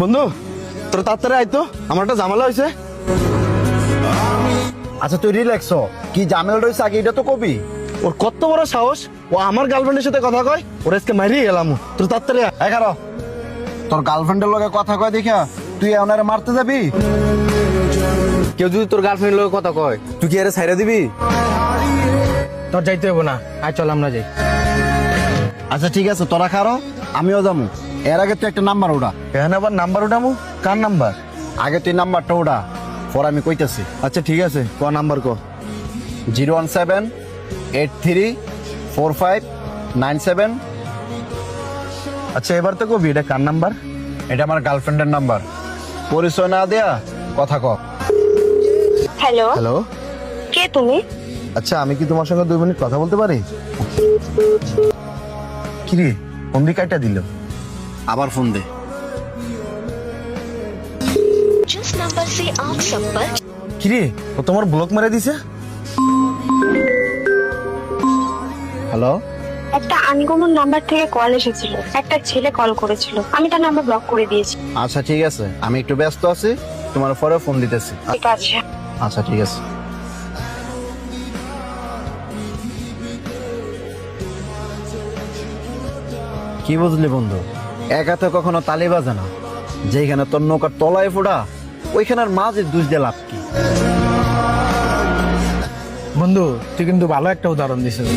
বন্ধু তোর তাড়াতাড়ি আইতো, আমার একটা ঝামেলা হয়েছে। আচ্ছা তুই রিল্যাক্স হ, কি ঝামেলা রয়েছে আগে এটা তো কবি। ওর কত বড় সাহস, ও আমার গার্লফ্রেন্ডের সাথে কথা কয়, ওর আজকে মারিয়ে গেলাম। তোর তাড়াতাড়ি আয়। এগারো তোর গার্লফ্রেন্ডের লগে কথা কয় দেখা তুই ওনারে মারতে যাবি? কেউ যদি তোর গার্লফ্রেন্ড লোক কথা কয়, তুই কি আরে ছাইরা দিবি? তোর যাইতে হবো না, আয় চল আমরা যাই। আচ্ছা ঠিক আছে তোরা খারো, আমিও যাবো। এর আগে তুই একটা নাম্বার ওটা, এখানে আবার নাম্বার উঠামু? কার নাম্বার? আগে তুই নাম্বারটা ওটা, পর আমি কইতাছি। আচ্ছা ঠিক আছে, ক নাম্বার ক। 017834597। আচ্ছা এবার তো কবি এটা কার নাম্বার? এটা আমার গার্লফ্রেন্ডের নাম্বার, পরিচয় না দেয়া কথা ক। হ্যালো, হ্যালো, কে তুমি? আচ্ছা আমি কি তোমার সঙ্গে 2 মিনিট কথা বলতে পারি? কি রে, ফোন দিয়ে কাটা দিল। আবার ফোন দে। जिस नंबर से आप संपर्क কি রে, ও তোমার ব্লক মেরে দিছে। হ্যালো, একটা আনকমন নাম্বার থেকে কল এসেছিল, একটা ছেলে কল করেছিল, আমি তার নাম্বার ব্লক করে দিয়েছি। আচ্ছা ঠিক আছে, আমি একটু ব্যস্ত আছি, তোমার পরে ফোন দিতেছি। ঠিক আছে। আচ্ছা ঠিক আছে। কি বুঝলি বন্ধু, এক হাতে কখনো তালি বাজে না। যেখানে তোর নৌকার তলায় ফোড়া, ওইখানের মাঝে দুষ দিয়ে লাভ কি? বন্ধু তুই কিন্তু ভালো একটা উদাহরণ দিছিস।